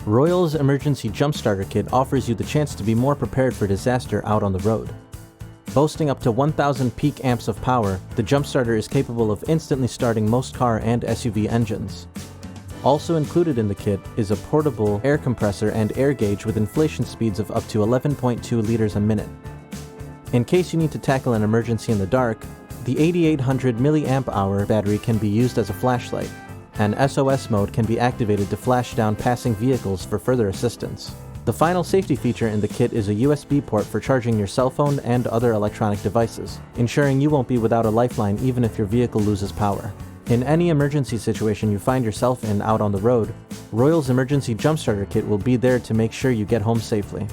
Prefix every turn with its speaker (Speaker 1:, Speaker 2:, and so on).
Speaker 1: Royal's Emergency Jumpstarter Kit offers you the chance to be more prepared for disaster out on the road. Boasting up to 1000 peak amps of power, the Jumpstarter is capable of instantly starting most car and SUV engines. Also included in the kit is a portable air compressor and air gauge with inflation speeds of up to 11.2 liters a minute. In case you need to tackle an emergency in the dark, the 8800 mAh battery can be used as a flashlight, and SOS mode can be activated to flash down passing vehicles for further assistance. The final safety feature in the kit is a USB port for charging your cell phone and other electronic devices, ensuring you won't be without a lifeline even if your vehicle loses power. In any emergency situation you find yourself in out on the road, Royal's Emergency Jumpstarter Kit will be there to make sure you get home safely.